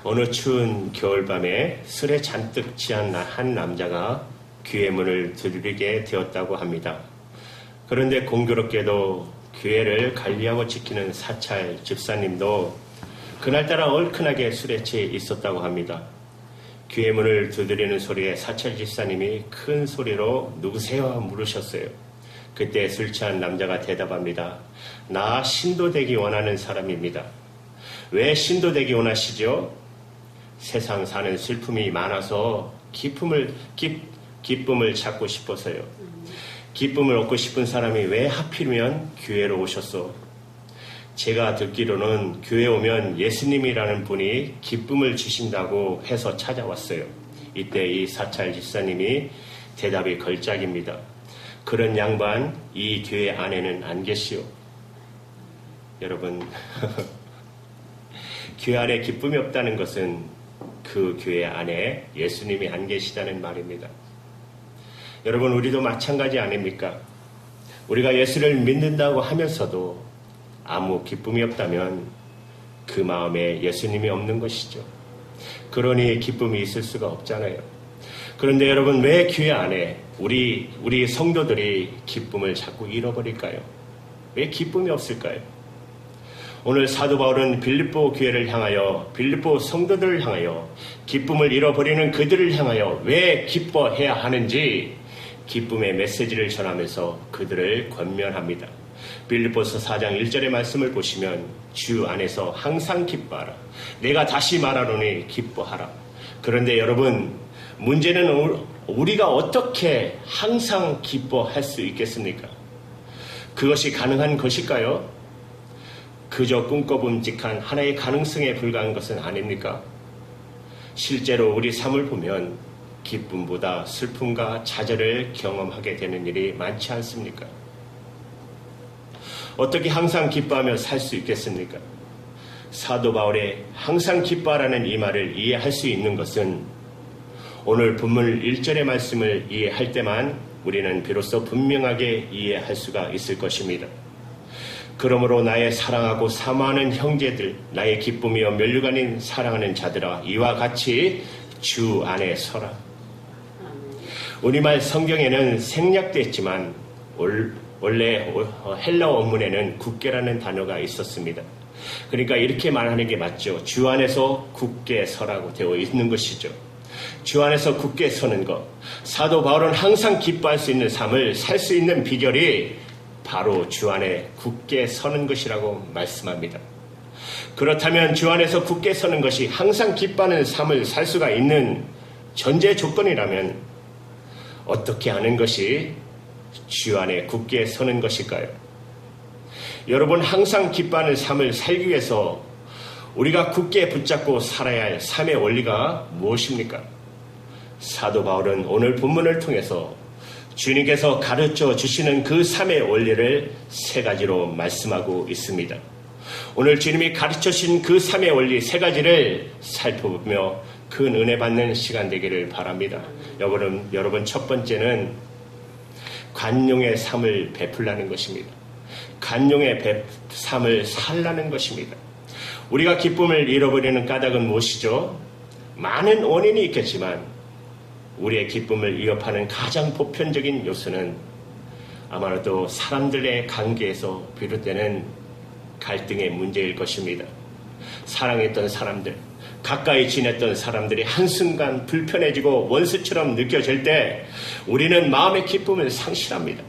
어느 추운 겨울밤에 술에 잔뜩 취한 한 남자가 교회 문을 두드리게 되었다고 합니다. 그런데 공교롭게도 교회를 관리하고 지키는 사찰 집사님도 그날따라 얼큰하게 술에 취해 있었다고 합니다. 교회 문을 두드리는 소리에 사찰 집사님이 큰 소리로 누구세요? 물으셨어요. 그때 술 취한 남자가 대답합니다. 나 신도되기 원하는 사람입니다. 왜 신도되기 원하시죠? 세상 사는 슬픔이 많아서 기쁨을 찾고 싶어서요. 기쁨을 얻고 싶은 사람이 왜 하필이면 교회로 오셨어? 제가 듣기로는 교회 오면 예수님이라는 분이 기쁨을 주신다고 해서 찾아왔어요. 이때 이 사찰 집사님이 대답이 걸작입니다. 그런 양반 이 교회 안에는 안 계시오. 여러분 교회 안에 기쁨이 없다는 것은 그 교회 안에 예수님이 안 계시다는 말입니다. 여러분 우리도 마찬가지 아닙니까? 우리가 예수를 믿는다고 하면서도 아무 기쁨이 없다면 그 마음에 예수님이 없는 것이죠. 그러니 기쁨이 있을 수가 없잖아요. 그런데 여러분 왜 교회 안에 우리 성도들이 기쁨을 자꾸 잃어버릴까요? 왜 기쁨이 없을까요? 오늘 사도 바울은 빌립보 교회를 향하여 빌립보 성도들을 향하여 기쁨을 잃어버리는 그들을 향하여 왜 기뻐해야 하는지 기쁨의 메시지를 전하면서 그들을 권면합니다. 빌립보서 4장 1절의 말씀을 보시면 주 안에서 항상 기뻐하라. 내가 다시 말하노니 기뻐하라. 그런데 여러분 문제는 우리가 어떻게 항상 기뻐할 수 있겠습니까? 그것이 가능한 것일까요? 그저 꿈꿔봄직한 하나의 가능성에 불과한 것은 아닙니까? 실제로 우리 삶을 보면 기쁨보다 슬픔과 좌절을 경험하게 되는 일이 많지 않습니까? 어떻게 항상 기뻐하며 살 수 있겠습니까? 사도 바울의 항상 기뻐하라는 이 말을 이해할 수 있는 것은 오늘 본문 1절의 말씀을 이해할 때만 우리는 비로소 분명하게 이해할 수가 있을 것입니다. 그러므로 나의 사랑하고 사모하는 형제들, 나의 기쁨이여 면류관인 사랑하는 자들아, 이와 같이 주 안에 서라. 우리말 성경에는 생략됐지만 원래 헬라어 원문에는 굳게라는 단어가 있었습니다. 그러니까 이렇게 말하는 게 맞죠. 주 안에서 굳게 서라고 되어 있는 것이죠. 주 안에서 굳게 서는 것. 사도 바울은 항상 기뻐할 수 있는 삶을 살 수 있는 비결이 바로 주 안에 굳게 서는 것이라고 말씀합니다. 그렇다면 주 안에서 굳게 서는 것이 항상 기뻐하는 삶을 살 수가 있는 전제 조건이라면 어떻게 하는 것이 주 안에 굳게 서는 것일까요? 여러분 항상 기뻐하는 삶을 살기 위해서 우리가 굳게 붙잡고 살아야 할 삶의 원리가 무엇입니까? 사도 바울은 오늘 본문을 통해서 주님께서 가르쳐 주시는 그 삶의 원리를 세 가지로 말씀하고 있습니다. 오늘 주님이 가르쳐 주신 그 삶의 원리 세 가지를 살펴보며 큰 은혜 받는 시간 되기를 바랍니다. 여러분 첫 번째는 관용의 삶을 베풀라는 것입니다. 관용의 삶을 살라는 것입니다. 우리가 기쁨을 잃어버리는 까닭은 무엇이죠? 많은 원인이 있겠지만 우리의 기쁨을 위협하는 가장 보편적인 요소는 아마도 사람들의 관계에서 비롯되는 갈등의 문제일 것입니다. 사랑했던 사람들, 가까이 지냈던 사람들이 한순간 불편해지고 원수처럼 느껴질 때 우리는 마음의 기쁨을 상실합니다.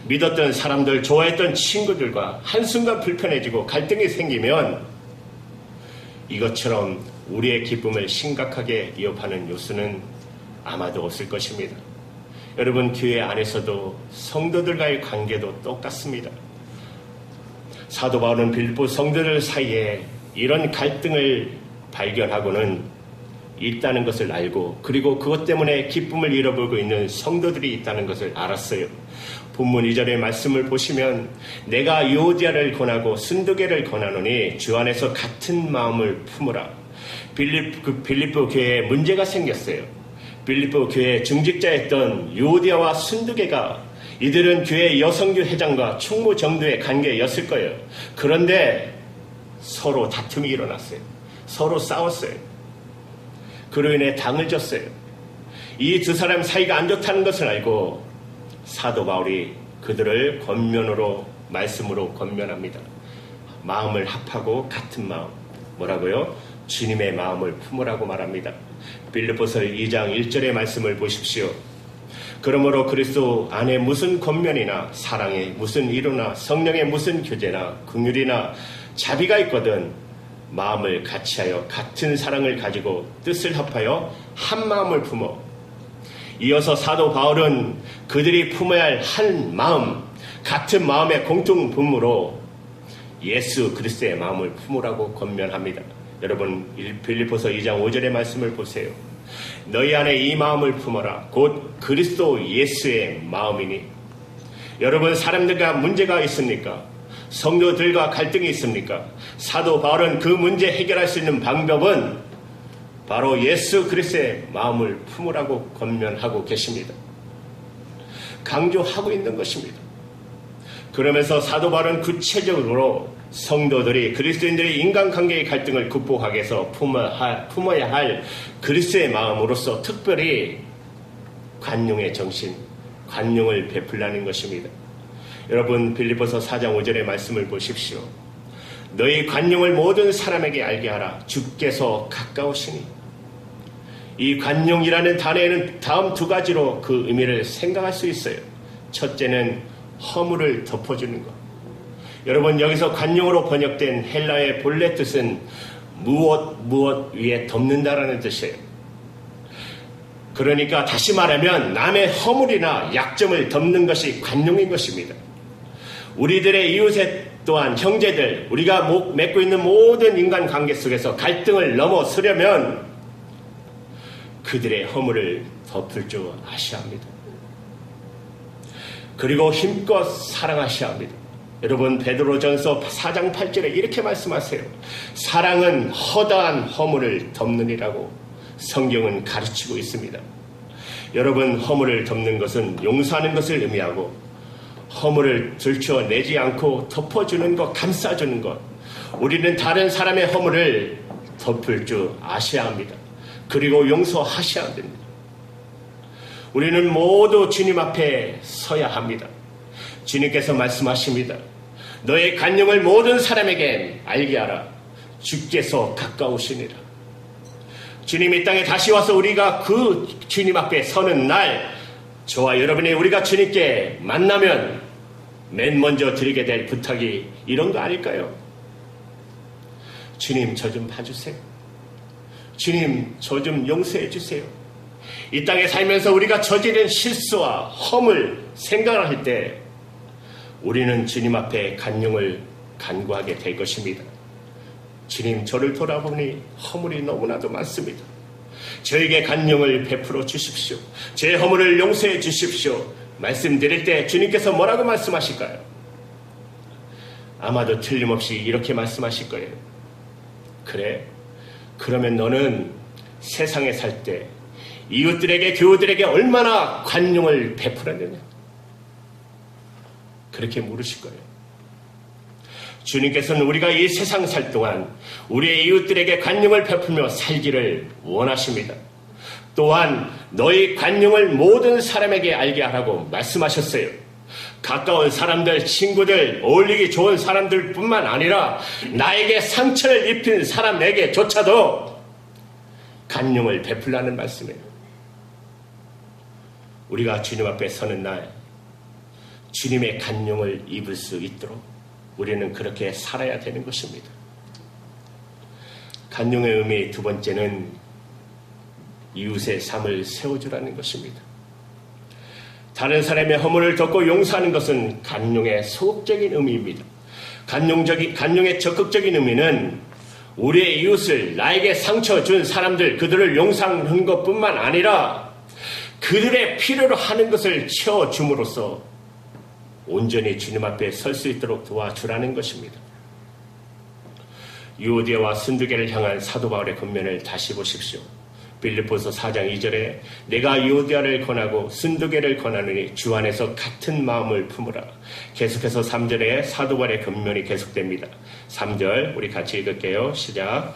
믿었던 사람들, 좋아했던 친구들과 한순간 불편해지고 갈등이 생기면 이것처럼 우리의 기쁨을 심각하게 위협하는 요소는 아마도 없을 것입니다. 여러분 교회 안에서도 성도들과의 관계도 똑같습니다. 사도 바울은 빌립보 성도들 사이에 이런 갈등을 발견하고는 있다는 것을 알고 그리고 그것 때문에 기쁨을 잃어버리고 있는 성도들이 있다는 것을 알았어요. 본문 2절의 말씀을 보시면 내가 유오디아를 권하고 순두계를 권하노니 주 안에서 같은 마음을 품으라. 빌립보 교회에 문제가 생겼어요. 빌립보 교회 중직자였던 유오디아와 순두계가 이들은 교회 여성교 회장과 총무 정도의 관계였을 거예요. 그런데 서로 다툼이 일어났어요. 서로 싸웠어요. 그로 인해 당을 졌어요. 이 두 사람 사이가 안 좋다는 것을 알고 사도 바울이 그들을 권면으로, 말씀으로 권면합니다. 마음을 합하고 같은 마음. 뭐라고요? 주님의 마음을 품으라고 말합니다. 빌립보서 2장 1절의 말씀을 보십시오. 그러므로 그리스도 안에 무슨 권면이나 사랑에 무슨 이루나 성령의 무슨 교제나 긍휼이나 자비가 있거든 마음을 같이하여 같은 사랑을 가지고 뜻을 합하여 한 마음을 품어. 이어서 사도 바울은 그들이 품어야 할 한 마음, 같은 마음의 공통분모로 예수 그리스도의 마음을 품으라고 권면합니다. 여러분 빌립보서 2장 5절의 말씀을 보세요. 너희 안에 이 마음을 품어라. 곧 그리스도 예수의 마음이니. 여러분 사람들과 문제가 있습니까? 성도들과 갈등이 있습니까? 사도 바울은 그 문제 해결할 수 있는 방법은 바로 예수 그리스도의 마음을 품으라고 권면하고 계십니다. 강조하고 있는 것입니다. 그러면서 사도 바울은 구체적으로 성도들이 그리스도인들의 인간관계의 갈등을 극복하기 위해서 품어야 할 그리스도의 마음으로서 특별히 관용의 정신, 관용을 베풀라는 것입니다. 여러분 빌립보서 4장 5절의 말씀을 보십시오. 너희 관용을 모든 사람에게 알게 하라. 주께서 가까우시니. 이 관용이라는 단어에는 다음 두 가지로 그 의미를 생각할 수 있어요. 첫째는 허물을 덮어주는 것. 여러분 여기서 관용으로 번역된 헬라의 본래 뜻은 무엇 위에 덮는다라는 뜻이에요. 그러니까 다시 말하면 남의 허물이나 약점을 덮는 것이 관용인 것입니다. 우리들의 이웃의 또한 형제들, 우리가 맺고 있는 모든 인간관계 속에서 갈등을 넘어서려면 그들의 허물을 덮을 줄 아셔야 합니다. 그리고 힘껏 사랑하셔야 합니다. 여러분 베드로전서 4장 8절에 이렇게 말씀하세요. 사랑은 허다한 허물을 덮느니라고 성경은 가르치고 있습니다. 여러분 허물을 덮는 것은 용서하는 것을 의미하고 허물을 들춰내지 않고 덮어주는 것, 감싸주는 것. 우리는 다른 사람의 허물을 덮을 줄 아셔야 합니다. 그리고 용서하셔야 됩니다. 우리는 모두 주님 앞에 서야 합니다. 주님께서 말씀하십니다. 너의 간용을 모든 사람에게 알게 하라. 주께서 가까우시니라. 주님 이 땅에 다시 와서 우리가 그 주님 앞에 서는 날, 저와 여러분이 우리가 주님께 만나면 맨 먼저 드리게 될 부탁이 이런 거 아닐까요? 주님 저 좀 봐주세요. 주님 저 좀 용서해 주세요. 이 땅에 살면서 우리가 저지른 실수와 허물 생각을 할 때 우리는 주님 앞에 간용을 간구하게 될 것입니다. 주님 저를 돌아보니 허물이 너무나도 많습니다. 저에게 간용을 베풀어 주십시오. 제 허물을 용서해 주십시오. 말씀드릴 때 주님께서 뭐라고 말씀하실까요? 아마도 틀림없이 이렇게 말씀하실 거예요. 그래? 그러면 너는 세상에 살 때 이웃들에게, 교우들에게 얼마나 관용을 베풀었느냐? 그렇게 물으실 거예요. 주님께서는 우리가 이 세상 살 동안 우리의 이웃들에게 관용을 베풀며 살기를 원하십니다. 또한 너희 관용을 모든 사람에게 알게 하라고 말씀하셨어요. 가까운 사람들, 친구들, 어울리기 좋은 사람들 뿐만 아니라 나에게 상처를 입힌 사람에게조차도 관용을 베풀라는 말씀이에요. 우리가 주님 앞에 서는 날 주님의 관용을 입을 수 있도록 우리는 그렇게 살아야 되는 것입니다. 관용의 의미 두 번째는 이웃의 삶을 세워주라는 것입니다. 다른 사람의 허물을 덮고 용서하는 것은 관용의 소극적인 의미입니다. 관용의 적극적인 의미는 우리의 이웃을, 나에게 상처 준 사람들, 그들을 용서하는 것뿐만 아니라 그들의 필요로 하는 것을 채워줌으로써 온전히 주님 앞에 설 수 있도록 도와주라는 것입니다. 유오디아와 순두계를 향한 사도 바울의 권면을 다시 보십시오. 빌립보서 4장 2절에 내가 유오디아를 권하고 순두계를 권하느니 주 안에서 같은 마음을 품으라. 계속해서 3절에 사도 바울의 권면이 계속됩니다. 3절 우리 같이 읽을게요. 시작.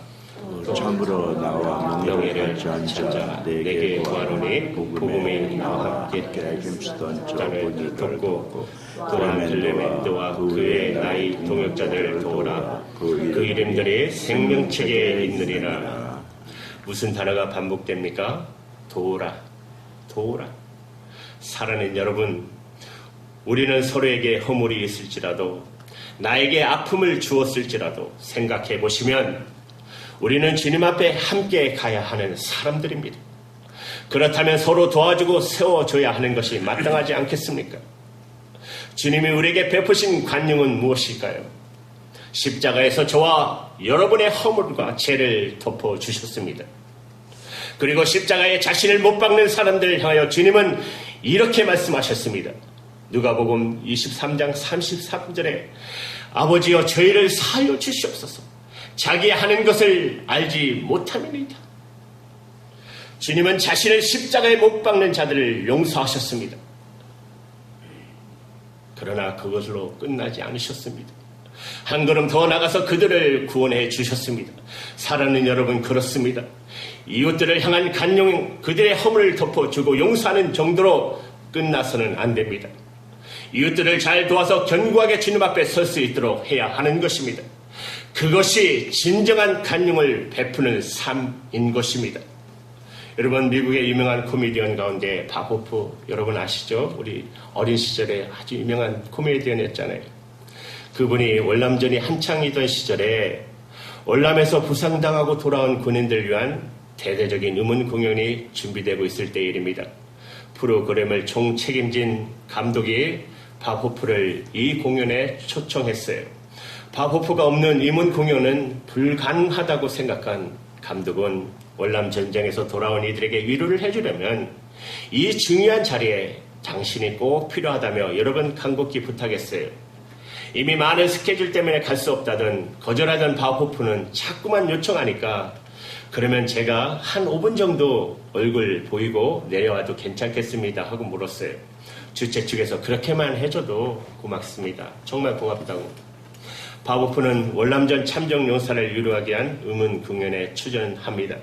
참으로 나와 명예를 명예를 찬 자 찬자 내게 내게 구하노니 복음에 나와 함께 힘쓰던 자를 저분을 돕고 또한 클레멘트와 그의 나이 동역자들을 도우라. 그 이름들이 생명책에 있느니라. 무슨 단어가 반복됩니까? 도우라, 도우라. 사랑하는 여러분, 우리는 서로에게 허물이 있을지라도, 나에게 아픔을 주었을지라도 생각해 보시면 우리는 주님 앞에 함께 가야 하는 사람들입니다. 그렇다면 서로 도와주고 세워줘야 하는 것이 마땅하지 않겠습니까? 주님이 우리에게 베푸신 관용은 무엇일까요? 십자가에서 저와 여러분의 허물과 죄를 덮어주셨습니다. 그리고 십자가에 자신을 못 박는 사람들을 향하여 주님은 이렇게 말씀하셨습니다. 누가복음 23장 33절에 아버지여 저희를 사하여 주시옵소서. 자기 하는 것을 알지 못함이니이다. 주님은 자신을 십자가에 못 박는 자들을 용서하셨습니다. 그러나 그것으로 끝나지 않으셨습니다. 한 걸음 더 나가서 그들을 구원해 주셨습니다. 사랑하는 여러분, 그렇습니다. 이웃들을 향한 간용, 그들의 허물을 덮어주고 용서하는 정도로 끝나서는 안 됩니다. 이웃들을 잘 도와서 견고하게 주님 앞에 설 수 있도록 해야 하는 것입니다. 그것이 진정한 간용을 베푸는 삶인 것입니다. 여러분, 미국의 유명한 코미디언 가운데 밥 호프 여러분 아시죠? 우리 어린 시절에 아주 유명한 코미디언이었잖아요. 그분이 월남전이 한창이던 시절에 월남에서 부상당하고 돌아온 군인들 위한 대대적인 음원 공연이 준비되고 있을 때 일입니다. 프로그램을 총책임진 감독이 밥 호프를 이 공연에 초청했어요. 밥 호프가 없는 음원 공연은 불가능하다고 생각한 감독은 월남 전쟁에서 돌아온 이들에게 위로를 해주려면 이 중요한 자리에 당신이 꼭 필요하다며 여러 번 간곡히 부탁했어요. 이미 많은 스케줄 때문에 갈 수 없다던 거절하던 밥 호프는 자꾸만 요청하니까 그러면 제가 한 5분 정도 얼굴 보이고 내려와도 괜찮겠습니다 하고 물었어요. 주최 측에서 그렇게만 해줘도 고맙습니다. 정말 고맙다고. 밥 호프는 월남전 참정 용사를 위로하기 위한 음원 공연에 출연합니다.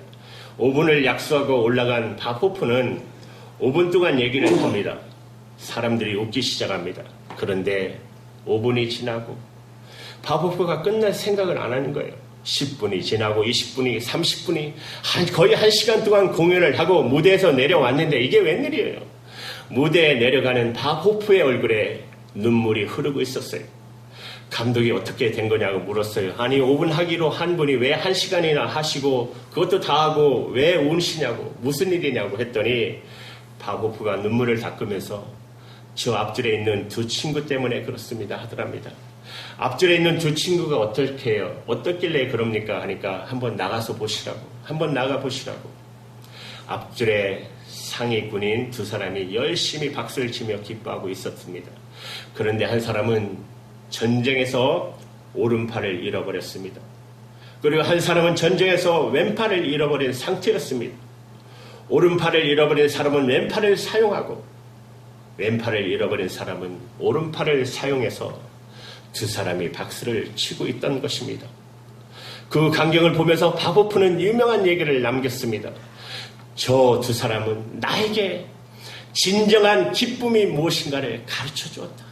5분을 약속하고 올라간 밥 호프는 5분 동안 얘기를 합니다. 사람들이 웃기 시작합니다. 그런데 5분이 지나고 밥 호프가 끝날 생각을 안 하는 거예요. 10분이 지나고 20분이 30분이 거의 1시간 동안 공연을 하고 무대에서 내려왔는데 이게 웬일이에요. 무대에 내려가는 밥 호프의 얼굴에 눈물이 흐르고 있었어요. 감독이 어떻게 된 거냐고 물었어요. 아니 5분 하기로 한 분이 왜 1시간이나 하시고 그것도 다 하고 왜 우시냐고 무슨 일이냐고 했더니 밥 호프가 눈물을 닦으면서 저 앞줄에 있는 두 친구 때문에 그렇습니다 하더랍니다. 앞줄에 있는 두 친구가 어떻게 해요? 어떻길래 그럽니까? 하니까 한번 나가서 보시라고. 한번 나가 보시라고. 앞줄에 상위 군인 두 사람이 열심히 박수를 치며 기뻐하고 있었습니다. 그런데 한 사람은 전쟁에서 오른팔을 잃어버렸습니다. 그리고 한 사람은 전쟁에서 왼팔을 잃어버린 상태였습니다. 오른팔을 잃어버린 사람은 왼팔을 사용하고 왼팔을 잃어버린 사람은 오른팔을 사용해서 두 사람이 박수를 치고 있던 것입니다. 그 광경을 보면서 밥 호프는 유명한 얘기를 남겼습니다. 저 두 사람은 나에게 진정한 기쁨이 무엇인가를 가르쳐 주었다.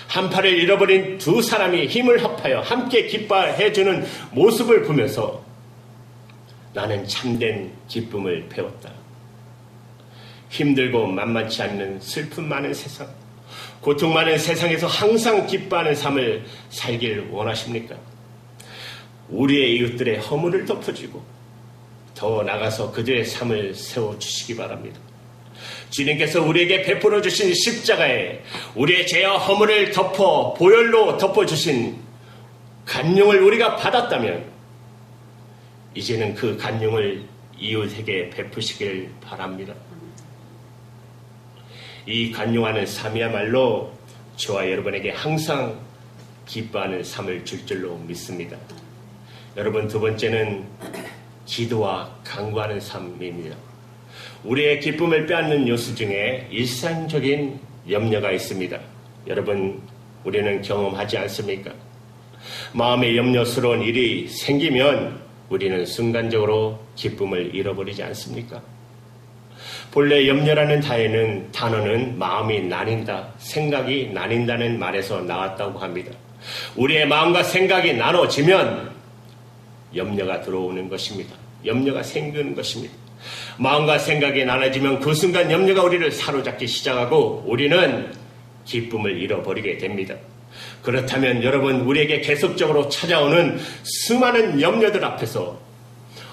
한 팔을 잃어버린 두 사람이 힘을 합하여 함께 기뻐해주는 모습을 보면서 나는 참된 기쁨을 배웠다. 힘들고 만만치 않는 슬픔 많은 세상, 고통 많은 세상에서 항상 기뻐하는 삶을 살길 원하십니까? 우리의 이웃들의 허물을 덮어주고 더 나가서 그들의 삶을 세워주시기 바랍니다. 주님께서 우리에게 베풀어 주신 십자가에 우리의 죄와 허물을 덮어 보혈로 덮어주신 간용을 우리가 받았다면 이제는 그 간용을 이웃에게 베푸시길 바랍니다. 이 간용하는 삶이야말로 저와 여러분에게 항상 기뻐하는 삶을 줄 줄로 믿습니다. 여러분, 두 번째는 기도와 간구하는 삶입니다. 우리의 기쁨을 빼앗는 요소 중에 일상적인 염려가 있습니다. 여러분, 우리는 경험하지 않습니까? 마음에 염려스러운 일이 생기면 우리는 순간적으로 기쁨을 잃어버리지 않습니까? 본래 염려라는 단어는 마음이 나뉜다, 생각이 나뉜다는 말에서 나왔다고 합니다. 우리의 마음과 생각이 나눠지면 염려가 들어오는 것입니다. 염려가 생기는 것입니다. 마음과 생각이 나눠지면 그 순간 염려가 우리를 사로잡기 시작하고 우리는 기쁨을 잃어버리게 됩니다. 그렇다면 여러분, 우리에게 계속적으로 찾아오는 수많은 염려들 앞에서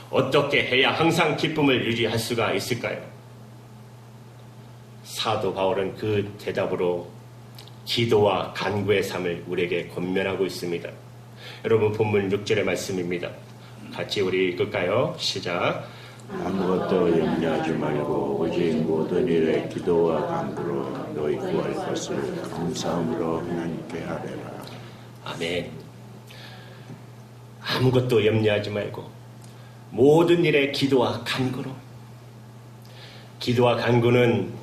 어떻게 해야 항상 기쁨을 유지할 수가 있을까요? 사도 바울은 그 대답으로 기도와 간구의 삶을 우리에게 권면하고 있습니다. 여러분, 본문 6절의 말씀입니다. 같이 우리 읽을까요? 시작. 아무것도 염려하지 말고 오직 모든 일에 기도와 간구로 너희 구할 것을 감사함으로 하나님께 하래라. 아멘. 아무것도 염려하지 말고 모든 일에 기도와 간구로. 기도와 간구는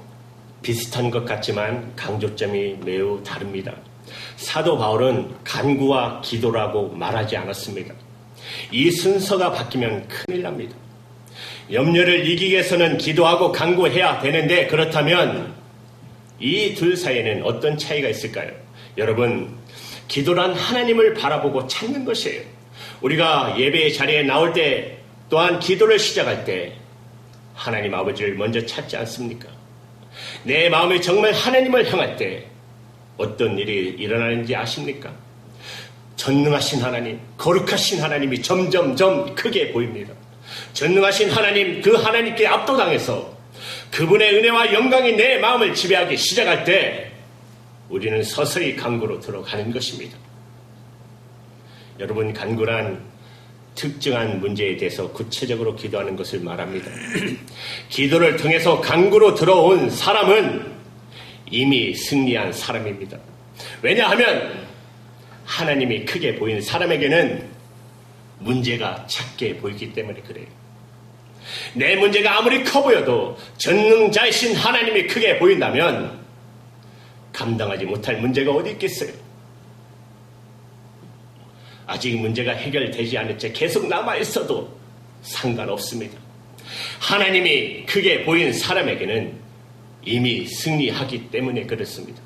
비슷한 것 같지만 강조점이 매우 다릅니다. 사도 바울은 간구와 기도라고 말하지 않았습니다. 이 순서가 바뀌면 큰일 납니다. 염려를 이기기 위해서는 기도하고 간구해야 되는데, 그렇다면 이 둘 사이에는 어떤 차이가 있을까요? 여러분, 기도란 하나님을 바라보고 찾는 것이에요. 우리가 예배의 자리에 나올 때 또한 기도를 시작할 때 하나님 아버지를 먼저 찾지 않습니까? 내 마음이 정말 하나님을 향할 때 어떤 일이 일어나는지 아십니까? 전능하신 하나님, 거룩하신 하나님이 점점점 크게 보입니다. 전능하신 하나님, 그 하나님께 압도당해서 그분의 은혜와 영광이 내 마음을 지배하기 시작할 때 우리는 서서히 간구로 들어가는 것입니다. 여러분, 간구란 특정한 문제에 대해서 구체적으로 기도하는 것을 말합니다. 기도를 통해서 간구로 들어온 사람은 이미 승리한 사람입니다. 왜냐하면 하나님이 크게 보인 사람에게는 문제가 작게 보이기 때문에 그래요. 내 문제가 아무리 커 보여도 전능자이신 하나님이 크게 보인다면 감당하지 못할 문제가 어디 있겠어요? 아직 문제가 해결되지 않은 채 계속 남아있어도 상관없습니다. 하나님이 크게 보인 사람에게는 이미 승리하기 때문에 그렇습니다.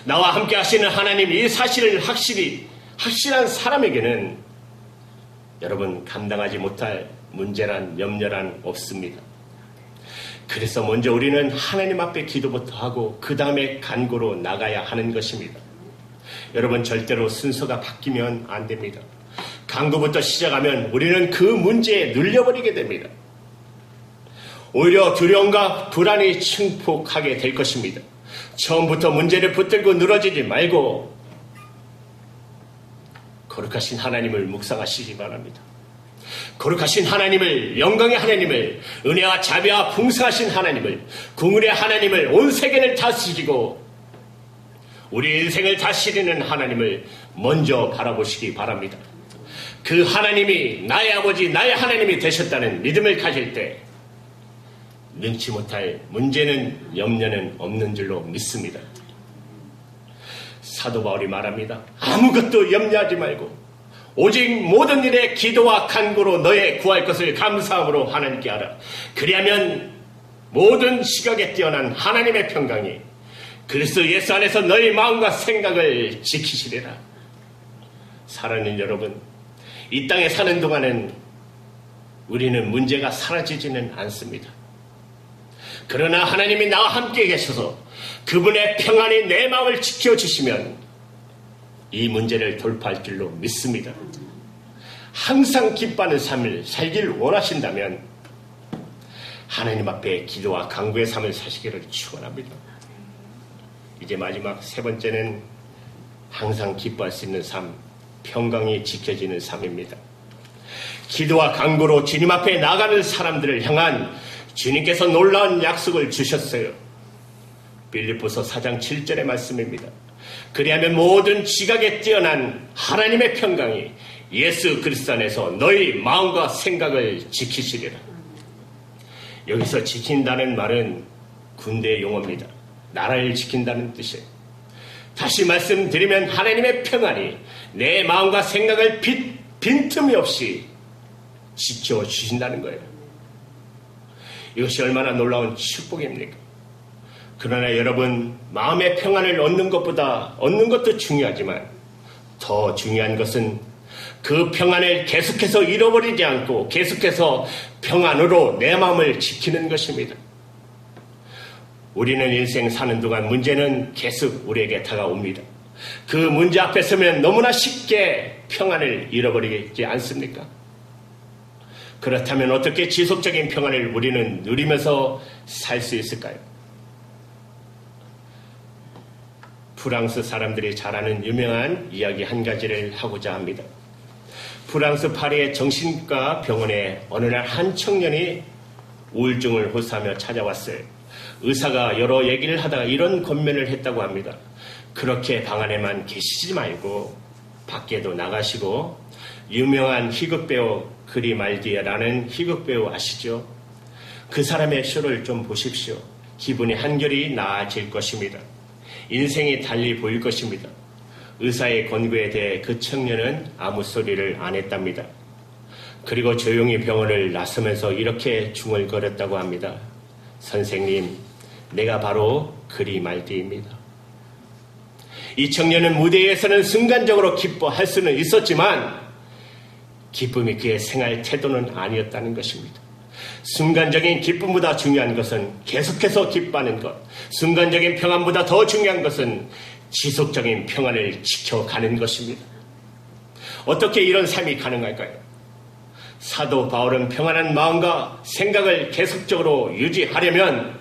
나와 함께 하시는 하나님, 이 사실을 확실한 사람에게는 여러분, 감당하지 못할 문제란 염려란 없습니다. 그래서 먼저 우리는 하나님 앞에 기도부터 하고 그 다음에 간구로 나가야 하는 것입니다. 여러분, 절대로 순서가 바뀌면 안 됩니다. 간구부터 시작하면 우리는 그 문제에 눌려버리게 됩니다. 오히려 두려움과 불안이 증폭하게 될 것입니다. 처음부터 문제를 붙들고 늘어지지 말고 거룩하신 하나님을 묵상하시기 바랍니다. 거룩하신 하나님을, 영광의 하나님을, 은혜와 자비와 풍성하신 하나님을, 궁율의 하나님을, 온 세계를 다스리고 우리 인생을 다스리는 하나님을 먼저 바라보시기 바랍니다. 그 하나님이 나의 아버지, 나의 하나님이 되셨다는 믿음을 가질 때 능치 못할 문제는, 염려는 없는 줄로 믿습니다. 사도 바울이 말합니다. 아무것도 염려하지 말고 오직 모든 일에 기도와 간구로 너의 구할 것을 감사함으로 하나님께 하라. 그리하면 모든 시각에 뛰어난 하나님의 평강이 그리스도 예수 안에서 너희 마음과 생각을 지키시리라. 사랑하는 여러분, 이 땅에 사는 동안은 우리는 문제가 사라지지는 않습니다. 그러나 하나님이 나와 함께 계셔서 그분의 평안이 내 마음을 지켜주시면 이 문제를 돌파할 줄로 믿습니다. 항상 기뻐하는 삶을 살길 원하신다면 하나님 앞에 기도와 간구의 삶을 사시기를 축원합니다. 이제 마지막 세 번째는 항상 기뻐할 수 있는 삶, 평강이 지켜지는 삶입니다. 기도와 간구로 주님 앞에 나가는 사람들을 향한 주님께서 놀라운 약속을 주셨어요. 빌립보서 4장 7절의 말씀입니다. 그리하면 모든 지각에 뛰어난 하나님의 평강이 예수 그리스도 안에서 너희 마음과 생각을 지키시리라. 여기서 지킨다는 말은 군대 용어입니다. 나라를 지킨다는 뜻이에요. 다시 말씀드리면 하나님의 평안이 내 마음과 생각을 빈틈이 없이 지켜주신다는 거예요. 이것이 얼마나 놀라운 축복입니까? 그러나 여러분, 마음의 평안을 얻는 것도 중요하지만 더 중요한 것은 그 평안을 계속해서 잃어버리지 않고 계속해서 평안으로 내 마음을 지키는 것입니다. 우리는 인생 사는 동안 문제는 계속 우리에게 다가옵니다. 그 문제 앞에 서면 너무나 쉽게 평안을 잃어버리지 않습니까? 그렇다면 어떻게 지속적인 평안을 우리는 누리면서 살 수 있을까요? 프랑스 사람들이 잘 아는 유명한 이야기 한 가지를 하고자 합니다. 프랑스 파리의 정신과 병원에 어느 날 한 청년이 우울증을 호소하며 찾아왔어요. 의사가 여러 얘기를 하다가 이런 권면을 했다고 합니다. 그렇게 방 안에만 계시지 말고 밖에도 나가시고 유명한 희극배우 그리말디라는 희극배우 아시죠? 그 사람의 쇼를 좀 보십시오. 기분이 한결이 나아질 것입니다. 인생이 달리 보일 것입니다. 의사의 권고에 대해 그 청년은 아무 소리를 안 했답니다. 그리고 조용히 병원을 나서면서 이렇게 중얼거렸다고 합니다. 선생님, 내가 바로 그리말디입니다. 이 청년은 무대에서는 순간적으로 기뻐할 수는 있었지만 기쁨이 그의 생활 태도는 아니었다는 것입니다. 순간적인 기쁨보다 중요한 것은 계속해서 기뻐하는 것, 순간적인 평안보다 더 중요한 것은 지속적인 평안을 지켜가는 것입니다. 어떻게 이런 삶이 가능할까요? 사도 바울은 평안한 마음과 생각을 계속적으로 유지하려면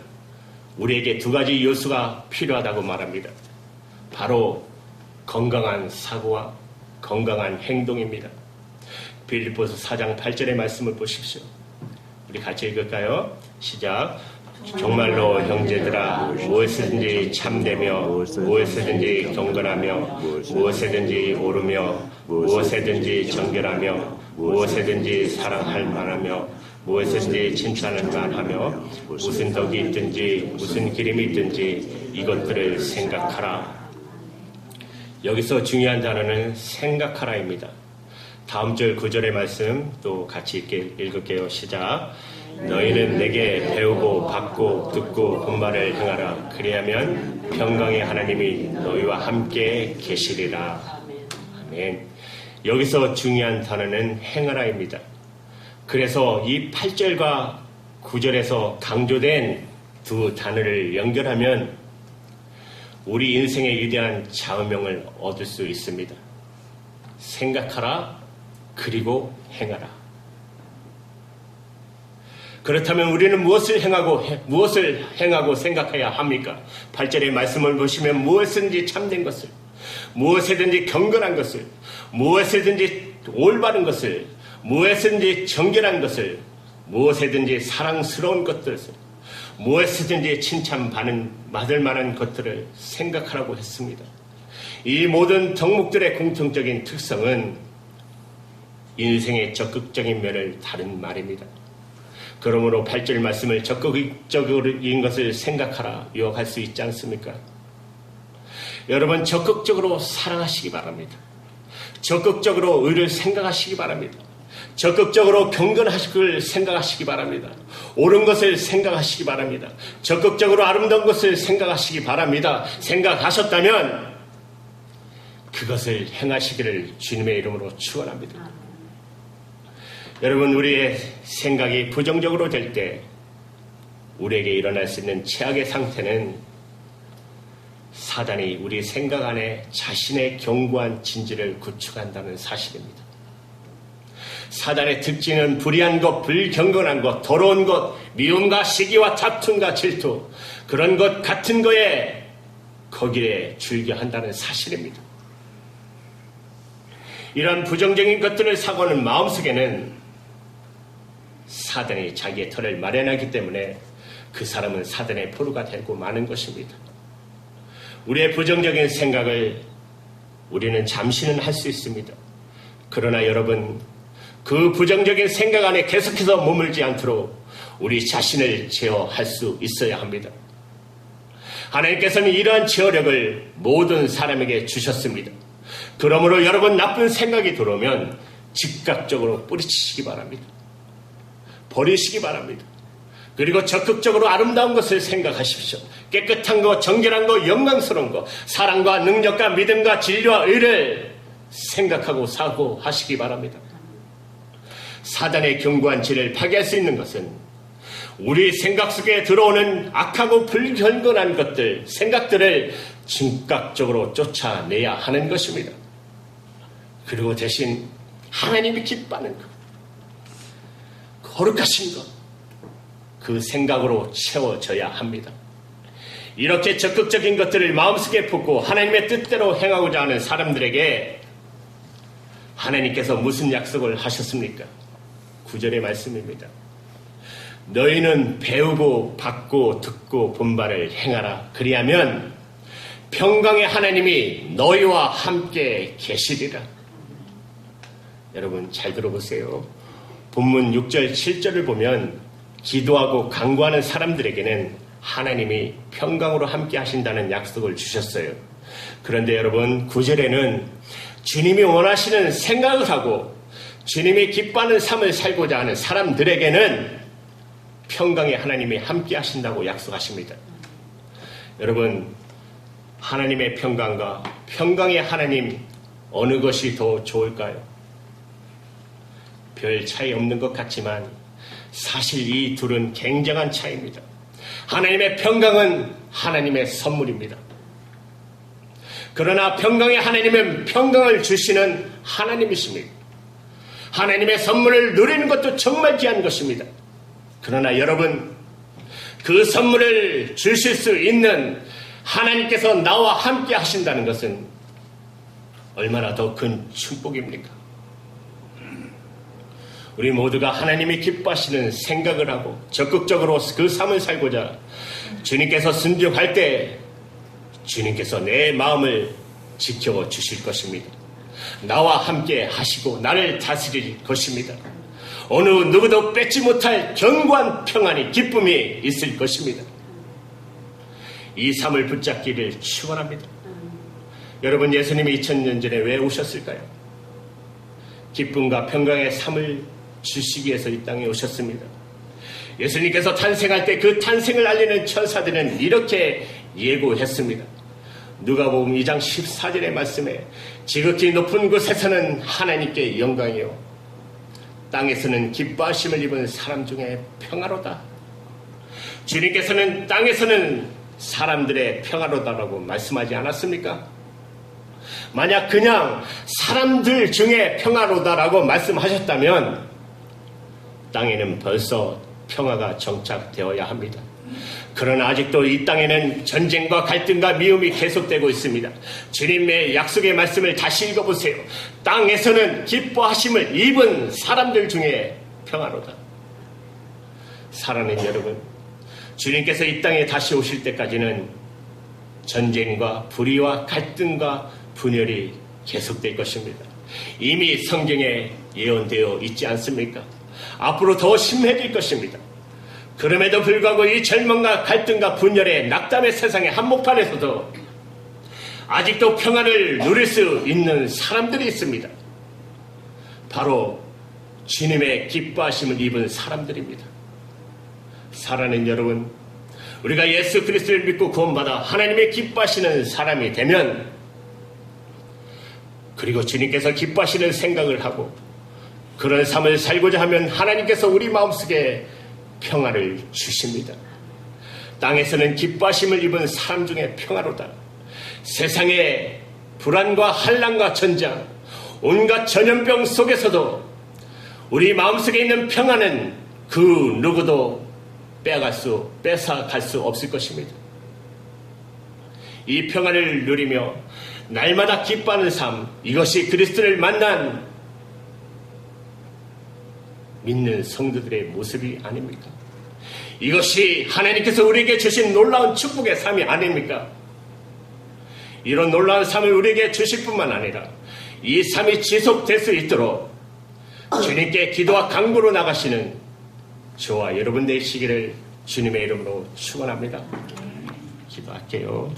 우리에게 두 가지 요소가 필요하다고 말합니다. 바로 건강한 사고와 건강한 행동입니다. 빌립보서 4장 8절의 말씀을 보십시오. 우리 같이 읽을까요? 시작. 정말로 형제들아, 무엇이든지 참되며 무엇이든지 경건하며 무엇이든지 오르며 무엇이든지 정결하며 무엇이든지 사랑할 만하며 무엇이든지 칭찬할 만하며 무슨 덕이 있든지 무슨 기림이 있든지 이것들을 생각하라. 여기서 중요한 단어는 생각하라입니다. 다음 절 9절의 말씀 또 같이 읽을게요. 시작. 너희는 내게 배우고 받고 듣고 본 말을 행하라. 그리하면 평강의 하나님이 너희와 함께 계시리라. 아멘. 여기서 중요한 단어는 행하라입니다. 그래서 이 8절과 9절에서 강조된 두 단어를 연결하면 우리 인생의 위대한 좌우명을 얻을 수 있습니다. 생각하라, 그리고 행하라. 그렇다면 우리는 무엇을 행하고 생각해야 합니까? 8절의 말씀을 보시면 무엇이든지 참된 것을, 무엇이든지 경건한 것을, 무엇이든지 올바른 것을, 무엇이든지 정결한 것을, 무엇이든지 사랑스러운 것들을, 무엇이든지 칭찬받을 만한 것들을 생각하라고 했습니다. 이 모든 덕목들의 공통적인 특성은 인생의 적극적인 면을 다룬 말입니다. 그러므로 8절 말씀을 적극적인 것을 생각하라 유혹할 수 있지 않습니까? 여러분, 적극적으로 사랑하시기 바랍니다. 적극적으로 의를 생각하시기 바랍니다. 적극적으로 경건하시길 생각하시기 바랍니다. 옳은 것을 생각하시기 바랍니다. 적극적으로 아름다운 것을 생각하시기 바랍니다. 생각하셨다면 그것을 행하시기를 주님의 이름으로 축원합니다. 여러분, 우리의 생각이 부정적으로 될 때 우리에게 일어날 수 있는 최악의 상태는 사단이 우리 생각 안에 자신의 견고한 진지를 구축한다는 사실입니다. 사단의 특징은 불의한 것, 불경건한 것, 더러운 것, 미움과 시기와 다툼과 질투, 그런 것 같은 거에 거기에 즐겨한다는 사실입니다. 이런 부정적인 것들을 사고하는 마음속에는 사단이 자기의 털을 마련하기 때문에 그 사람은 사단의 포로가 되고 마는 것입니다. 우리의 부정적인 생각을 우리는 잠시는 할 수 있습니다. 그러나 여러분, 그 부정적인 생각 안에 계속해서 머물지 않도록 우리 자신을 제어할 수 있어야 합니다. 하나님께서는 이러한 제어력을 모든 사람에게 주셨습니다. 그러므로 여러분 나쁜 생각이 들어오면 즉각적으로 뿌리치시기 바랍니다. 버리시기 바랍니다. 그리고 적극적으로 아름다운 것을 생각하십시오. 깨끗한 것, 정결한 것, 영광스러운 것, 사랑과 능력과 믿음과 진리와 의를 생각하고 사고하시기 바랍니다. 사단의 견고한 진을 파괴할 수 있는 것은 우리 생각 속에 들어오는 악하고 불경건한 것들, 생각들을 즉각적으로 쫓아내야 하는 것입니다. 그리고 대신 하나님이 기뻐하는 것, 거룩하신 것, 그 생각으로 채워져야 합니다. 이렇게 적극적인 것들을 마음속에 품고 하나님의 뜻대로 행하고자 하는 사람들에게 하나님께서 무슨 약속을 하셨습니까? 9절의 말씀입니다. 너희는 배우고 받고 듣고 본 바를 행하라. 그리하면 평강의 하나님이 너희와 함께 계시리라. 여러분 잘 들어보세요. 본문 6절 7절을 보면 기도하고 간구하는 사람들에게는 하나님이 평강으로 함께 하신다는 약속을 주셨어요. 그런데 여러분 9절에는 주님이 원하시는 생각을 하고 주님이 기뻐하는 삶을 살고자 하는 사람들에게는 평강의 하나님이 함께 하신다고 약속하십니다. 여러분 하나님의 평강과 평강의 하나님 어느 것이 더 좋을까요? 별 차이 없는 것 같지만 사실 이 둘은 굉장한 차이입니다. 하나님의 평강은 하나님의 선물입니다. 그러나 평강의 하나님은 평강을 주시는 하나님이십니다. 하나님의 선물을 누리는 것도 정말 귀한 것입니다. 그러나 여러분 그 선물을 주실 수 있는 하나님께서 나와 함께 하신다는 것은 얼마나 더 큰 축복입니까? 우리 모두가 하나님이 기뻐하시는 생각을 하고 적극적으로 그 삶을 살고자 주님께서 순종할 때 주님께서 내 마음을 지켜주실 것입니다. 나와 함께 하시고 나를 다스릴 것입니다. 어느 누구도 뺏지 못할 견고한 평안이 기쁨이 있을 것입니다. 이 삶을 붙잡기를 축원합니다. 여러분 예수님이 2000년 전에 왜 오셨을까요? 기쁨과 평강의 삶을 주시기 위해서 이 땅에 오셨습니다. 예수님께서 탄생할 때 그 탄생을 알리는 천사들은 이렇게 예고했습니다. 누가복음 2장 14절의 말씀에 지극히 높은 곳에서는 하나님께 영광이요 땅에서는 기뻐하심을 입은 사람 중에 평화로다. 주님께서는 땅에서는 사람들의 평화로다라고 말씀하지 않았습니까? 만약 그냥 사람들 중에 평화로다라고 말씀하셨다면 땅에는 벌써 평화가 정착되어야 합니다. 그러나 아직도 이 땅에는 전쟁과 갈등과 미움이 계속되고 있습니다. 주님의 약속의 말씀을 다시 읽어보세요. 땅에서는 기뻐하심을 입은 사람들 중에 평화로다. 사랑하는 여러분, 주님께서 이 땅에 다시 오실 때까지는 전쟁과 불의와 갈등과 분열이 계속될 것입니다. 이미 성경에 예언되어 있지 않습니까? 앞으로 더 심해질 것입니다. 그럼에도 불구하고 이 절망과 갈등과 분열의 낙담의 세상의 한복판에서도 아직도 평안을 누릴 수 있는 사람들이 있습니다. 바로 주님의 기뻐하심을 입은 사람들입니다. 사랑하는 여러분, 우리가 예수 그리스도를 믿고 구원받아 하나님의 기뻐하시는 사람이 되면, 그리고 주님께서 기뻐하시는 생각을 하고 그런 삶을 살고자 하면 하나님께서 우리 마음속에 평화를 주십니다. 땅에서는 기뻐하심을 입은 사람 중에 평화로다. 세상의 불안과 환난과 전쟁, 온갖 전염병 속에서도 우리 마음속에 있는 평화는 그 누구도 뺏어갈 수 없을 것입니다. 이 평화를 누리며 날마다 기뻐하는 삶, 이것이 그리스도를 만난 믿는 성도들의 모습이 아닙니까? 이것이 하나님께서 우리에게 주신 놀라운 축복의 삶이 아닙니까? 이런 놀라운 삶을 우리에게 주실 뿐만 아니라 이 삶이 지속될 수 있도록 주님께 기도와 간구로 나가시는 저와 여러분 되시기를 주님의 이름으로 축원합니다. 기도할게요.